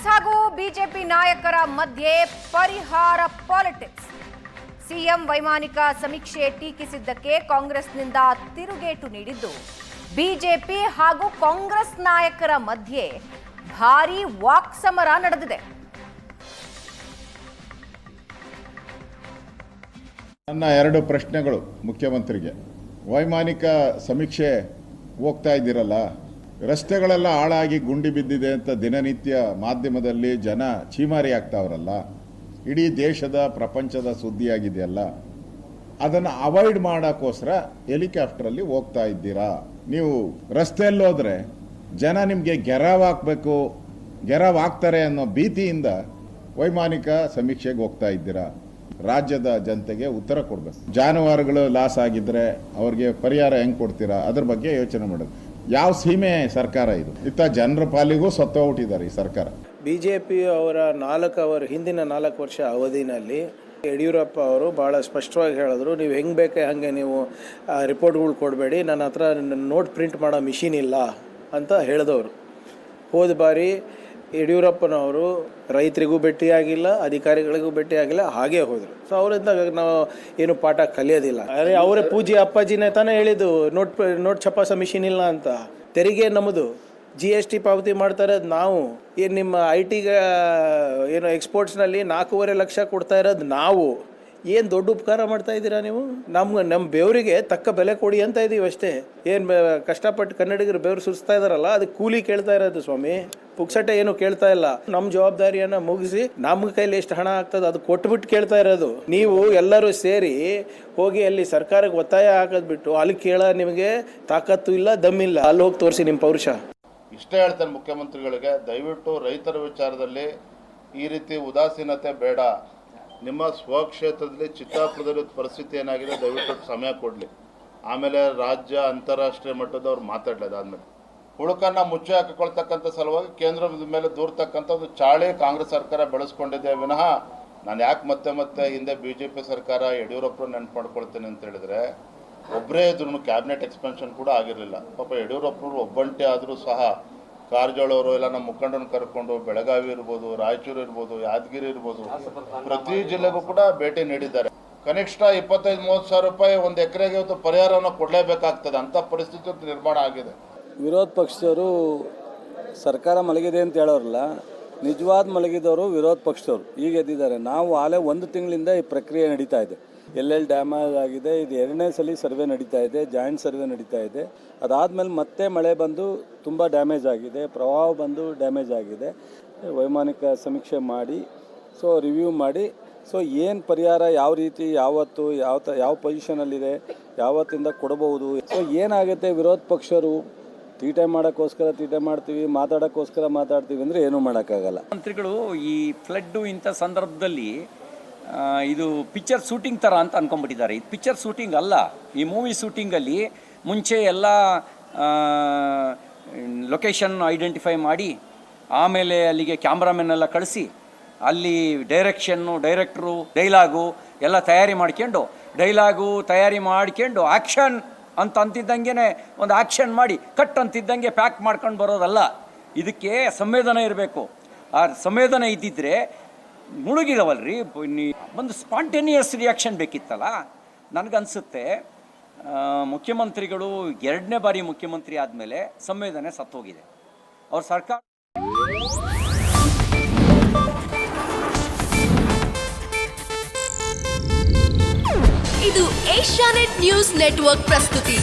ಕಾಂಗ್ರೆಸ್ ಹಾಗೂ ಬಿಜೆಪಿ ನಾಯಕರ ಮಧ್ಯೆ ಪರಿಹಾರ ಪಾಲಿಟಿಕ್ಸ್. ಸಿಎಂ ವೈಮಾನಿಕ ಸಮೀಕ್ಷೆ ಟೀಕಿಸಿದ್ದಕ್ಕೆ ಕಾಂಗ್ರೆಸ್ನಿಂದ ತಿರುಗೇಟು ನೀಡಿದ್ದು ಬಿಜೆಪಿ ಹಾಗೂ ಕಾಂಗ್ರೆಸ್ ನಾಯಕರ ಮಧ್ಯೆ ಭಾರೀ ವಾಕ್ಸಮರ ನಡೆದಿದೆ. ನನ್ನ ಎರಡು ಪ್ರಶ್ನೆಗಳು ಮುಖ್ಯಮಂತ್ರಿಗೆ. ವೈಮಾನಿಕ ಸಮೀಕ್ಷೆ ಹೋಗ್ತಾ ಇದ್ದೀರಲ್ಲ, ರಸ್ತೆಗಳೆಲ್ಲ ಹಾಳಾಗಿ ಗುಂಡಿ ಬಿದ್ದಿದೆ ಅಂತ ದಿನನಿತ್ಯ ಮಾಧ್ಯಮದಲ್ಲಿ ಜನ ಚೀಮಾರಿ ಆಗ್ತಾವ್ರಲ್ಲ, ಇಡೀ ದೇಶದ ಪ್ರಪಂಚದ ಸುದ್ದಿಯಾಗಿದೆಯಲ್ಲ, ಅದನ್ನು ಅವಾಯ್ಡ್ ಮಾಡೋಕ್ಕೋಸ್ಕರ ಹೆಲಿಕಾಪ್ಟರಲ್ಲಿ ಹೋಗ್ತಾ ಇದ್ದೀರಾ. ನೀವು ರಸ್ತೆಯಲ್ಲಿ ಹೋದ್ರೆ ಜನ ನಿಮಗೆ ಗೆರವ್ ಹಾಕಬೇಕು, ಗೆರವ್ ಹಾಕ್ತಾರೆ ಅನ್ನೋ ಭೀತಿಯಿಂದ ವೈಮಾನಿಕ ಸಮೀಕ್ಷೆಗೆ ಹೋಗ್ತಾ ಇದ್ದೀರಾ. ರಾಜ್ಯದ ಜನತೆಗೆ ಉತ್ತರ ಕೊಡಬೇಕು. ಜಾನುವಾರುಗಳು ಲಾಸ್ ಆಗಿದ್ರೆ ಅವ್ರಿಗೆ ಪರಿಹಾರ ಹೆಂಗೆ ಕೊಡ್ತೀರಾ, ಅದ್ರ ಬಗ್ಗೆ ಯೋಚನೆ ಮಾಡೋದು. ಯಾವ ಸೀಮೆ ಸರ್ಕಾರ ಇದು? ಇತ್ತ ಜನರ ಪಾಲಿಗೂ ಸತ್ತೋಗ್ಬಿಟ್ಟಿದ್ದಾರೆ ಈ ಸರ್ಕಾರ. ಬಿಜೆಪಿ ಅವರ ಹಿಂದಿನ 4 ವರ್ಷ ಅವಧಿನಲ್ಲಿ ಯಡಿಯೂರಪ್ಪ ಅವರು ಭಾಳ ಸ್ಪಷ್ಟವಾಗಿ ಹೇಳಿದ್ರು, ನೀವು ಹೆಂಗೆ ಬೇಕೆ ಹಾಗೆ ನೀವು ರಿಪೋರ್ಟ್ಗಳು ಕೊಡಬೇಡಿ, ನನ್ನ ಹತ್ರ ನೋಟ್ ಪ್ರಿಂಟ್ ಮಾಡೋ ಮಿಷಿನ್ ಇಲ್ಲ ಅಂತ ಹೇಳಿದವರು. ಹೋದ ಬಾರಿ ಯಡಿಯೂರಪ್ಪನವರು ರೈತರಿಗೂ ಭೇಟಿಯಾಗಿಲ್ಲ, ಅಧಿಕಾರಿಗಳಿಗೂ ಭೇಟಿಯಾಗಿಲ್ಲ, ಹಾಗೇ ಹೋದರು. ಸೊ ಅವರಿಂದ ನಾವು ಏನು ಪಾಠ ಕಲಿಯೋದಿಲ್ಲ. ಅರೆ ಅವರೇ ಪೂಜೆ ಅಪ್ಪಾಜಿನೇ ತಾನೇ ಹೇಳಿದ್ದು ನೋಟ್ ಛಪಾಸೋ ಮಿಷಿನ್ ಇಲ್ಲ ಅಂತ. ತೆರಿಗೆ ನಮ್ಮದು, GST ಪಾವತಿ ಮಾಡ್ತಾ ಇರೋದು ನಾವು. ಏನು ನಿಮ್ಮ IT ಏನು ಎಕ್ಸ್ಪೋರ್ಟ್ಸ್ನಲ್ಲಿ 4.5 ಲಕ್ಷ ಕೊಡ್ತಾ ಇರೋದು ನಾವು. ಏನು ದೊಡ್ಡ ಉಪಕಾರ ಮಾಡ್ತಾ ಇದ್ದೀರಾ ನೀವು? ನಮ್ಮ ಬೆವರಿಗೆ ತಕ್ಕ ಬೆಲೆ ಕೊಡಿ ಅಂತ ಇದ್ದೀವಿ ಅಷ್ಟೇ. ಏನು ಕಷ್ಟಪಟ್ಟು ಕನ್ನಡಿಗರು ಬೆವರು ಸುರಿಸ್ತಾ ಇದಾರಲ್ಲ, ಅದಕ್ಕೆ ಕೂಲಿ ಕೇಳ್ತಾ ಇರೋದು ಸ್ವಾಮಿ, ಪುಕ್ಸಟೆ ಏನು ಕೇಳ್ತಾ ಇಲ್ಲ. ನಮ್ಮ ಜವಾಬ್ದಾರಿಯನ್ನು ಮುಗಿಸಿ ನಮ್ಮ ಕೈಲಿ ಎಷ್ಟು ಹಣ ಆಗ್ತದೆ ಅದು ಕೊಟ್ಬಿಟ್ಟು ಕೇಳ್ತಾ ಇರೋದು. ನೀವು ಎಲ್ಲರೂ ಸೇರಿ ಹೋಗಿ ಅಲ್ಲಿ ಸರ್ಕಾರಕ್ಕೆ ಒತ್ತಾಯ ಹಾಕೋದು ಬಿಟ್ಟು ಅಲ್ಲಿ ಕೇಳೋ ನಿಮಗೆ ತಾಕತ್ತು ಇಲ್ಲ, ದಮ್ಮಿಲ್ಲ. ಅಲ್ಲಿ ಹೋಗಿ ತೋರಿಸಿ ನಿಮ್ಮ ಪೌರುಷ. ಇಷ್ಟೇ ಹೇಳ್ತೇನೆ ಮುಖ್ಯಮಂತ್ರಿಗಳಿಗೆ, ದಯವಿಟ್ಟು ರೈತರ ವಿಚಾರದಲ್ಲಿ ಈ ರೀತಿ ಉದಾಸೀನತೆ ಬೇಡ. ನಿಮ್ಮ ಸ್ವಕ್ಷೇತ್ರದಲ್ಲಿ ಚಿತ್ತಾಪುರದಲ್ಲಿ ಪರಿಸ್ಥಿತಿ ಏನಾಗಿದೆ ದಯವಿಟ್ಟು ಸಮಯ ಕೊಡಲಿ. ಆಮೇಲೆ ರಾಜ್ಯ ಅಂತಾರಾಷ್ಟ್ರೀಯ ಮಟ್ಟದವ್ರು ಮಾತಾಡಲಿ. ಅದಾದಮೇಲೆ ಹುಳುಕನ್ನು ಮುಚ್ಚಿ ಹಾಕಿಕೊಳ್ತಕ್ಕಂಥ ಸಲುವಾಗಿ ಕೇಂದ್ರದ ಮೇಲೆ ದೂರ್ತಕ್ಕಂಥ ಒಂದು ಚಾಳಿ ಕಾಂಗ್ರೆಸ್ ಸರ್ಕಾರ ಬೆಳೆಸ್ಕೊಂಡಿದೆ ವಿನಃ ನಾನು ಯಾಕೆ ಮತ್ತೆ ಹಿಂದೆ BJP ಸರ್ಕಾರ ಯಡಿಯೂರಪ್ಪರು ನೆನಪು ಮಾಡ್ಕೊಳ್ತೇನೆ ಅಂತ ಹೇಳಿದ್ರೆ, ಒಬ್ಬರೇ ಇದ್ರು ಕ್ಯಾಬಿನೆಟ್ ಎಕ್ಸ್ಪೆನ್ಷನ್ ಕೂಡ ಆಗಿರಲಿಲ್ಲ. ಪಾಪ ಯಡಿಯೂರಪ್ಪರು ಒಬ್ಬಂಟಿ ಆದರೂ ಸಹ ಕಾರಜೋಳ ಅವರು ಎಲ್ಲ ನಮ್ಮ ಮುಖಂಡರನ್ನು ಕರ್ಕೊಂಡು ಬೆಳಗಾವಿ ಇರ್ಬೋದು, ರಾಯಚೂರು ಇರ್ಬೋದು, ಯಾದಗಿರಿ ಇರ್ಬೋದು, ಪ್ರತಿ ಜಿಲ್ಲೆಗೂ ಕೂಡ ಭೇಟಿ ನೀಡಿದ್ದಾರೆ. ಕನಿಷ್ಠ 25-30 ಸಾವಿರ ರೂಪಾಯಿ ಒಂದು ಎಕರೆಗೆ ಇವತ್ತು ಪರಿಹಾರವನ್ನು ಕೊಡಲೇಬೇಕಾಗ್ತದೆ. ಅಂಥ ಪರಿಸ್ಥಿತಿ ನಿರ್ಮಾಣ ಆಗಿದೆ. ವಿರೋಧ ಪಕ್ಷದವರು ಸರ್ಕಾರ ಮಲಗಿದೆ ಅಂತ ಹೇಳೋರಲ್ಲ, ನಿಜವಾದ ಮಲಗಿದವರು ವಿರೋಧ ಪಕ್ಷದವರು ಈಗ ಎದ್ದಿದ್ದಾರೆ. ನಾವು ಆಲೇ 1 ತಿಂಗಳಿಂದ ಈ ಪ್ರಕ್ರಿಯೆ ನಡೀತಾ ಇದೆ. ಎಲ್ಲೆಲ್ಲಿ ಡ್ಯಾಮೇಜ್ ಆಗಿದೆ, ಇದು 2ನೇ ಸಲ ಸರ್ವೆ ನಡೀತಾ ಇದೆ, ಜಾಯಿಂಟ್ ಸರ್ವೆ ನಡೀತಾ ಇದೆ. ಅದಾದಮೇಲೆ ಮತ್ತೆ ಮಳೆ ಬಂದು ತುಂಬ ಡ್ಯಾಮೇಜ್ ಆಗಿದೆ, ಪ್ರವಾಹ ಬಂದು ಡ್ಯಾಮೇಜ್ ಆಗಿದೆ. ವೈಮಾನಿಕ ಸಮೀಕ್ಷೆ ಮಾಡಿ ರಿವ್ಯೂ ಮಾಡಿ ಏನು ಪರಿಹಾರ ಯಾವ ರೀತಿ ಯಾವತ್ತು ಯಾವ ಪೊಸಿಷನಲ್ಲಿದೆ, ಯಾವತ್ತಿಂದ ಕೊಡಬಹುದು. ಏನಾಗುತ್ತೆ, ವಿರೋಧ ಪಕ್ಷರು ತೀಟೆ ಮಾಡೋಕ್ಕೋಸ್ಕರ ತೀಟೆ ಮಾಡ್ತೀವಿ, ಮಾತಾಡೋಕ್ಕೋಸ್ಕರ ಮಾತಾಡ್ತೀವಿ ಅಂದರೆ ಏನೂ ಮಾಡೋಕ್ಕಾಗಲ್ಲ. ಮಂತ್ರಿಗಳು ಈ ಫ್ಲಡ್ಡು ಇಂಥ ಸಂದರ್ಭದಲ್ಲಿ ಇದು ಪಿಕ್ಚರ್ ಶೂಟಿಂಗ್ ಥರ ಅಂತ ಅಂದ್ಕೊಂಡ್ಬಿಟ್ಟಿದ್ದಾರೆ. ಇದು ಪಿಕ್ಚರ್ ಶೂಟಿಂಗ್ ಅಲ್ಲ. ಈ ಮೂವಿ ಶೂಟಿಂಗಲ್ಲಿ ಮುಂಚೆ ಎಲ್ಲ ಲೊಕೇಶನ್ ಐಡೆಂಟಿಫೈ ಮಾಡಿ ಆಮೇಲೆ ಅಲ್ಲಿಗೆ ಕ್ಯಾಮ್ರಾಮೆನ್ನೆಲ್ಲ ಕಳಿಸಿ ಅಲ್ಲಿ ಡೈರೆಕ್ಟ್ರು ಡೈಲಾಗು ಎಲ್ಲ ತಯಾರಿ ಮಾಡ್ಕೊಂಡು ಆ್ಯಕ್ಷನ್ ಅಂತಿದ್ದಂಗೆ ಒಂದು ಆ್ಯಕ್ಷನ್ ಮಾಡಿ ಕಟ್ ಅಂತಿದ್ದಂಗೆ ಪ್ಯಾಕ್ ಮಾಡ್ಕೊಂಡು ಬರೋದಲ್ಲ. ಇದಕ್ಕೆ ಸಂವೇದನೆ ಇರಬೇಕು. ಆ ಸಂವೇದನೆ ಇದ್ದಿದ್ದರೆ ಮುಳುಗಿರವಲ್ರಿ, ಒಂದು ಸ್ಪಾಂಟೇನಿಯಸ್ ರಿಯಾಕ್ಷನ್ ಬೇಕಿತ್ತಲ್ಲ. ನನಗನ್ಸುತ್ತೆ ಮುಖ್ಯಮಂತ್ರಿಗಳು 2ನೇ ಬಾರಿ ಮುಖ್ಯಮಂತ್ರಿ ಆದಮೇಲೆ ಸಂವೇದನೆ ಸತ್ತೋಗಿದೆ ಅವ್ರ ಸರ್ಕಾರ. ಇದು ಏಷ್ಯಾನೆಟ್ ನ್ಯೂಸ್ ನೆಟ್ವರ್ಕ್ ಪ್ರಸ್ತುತಿ.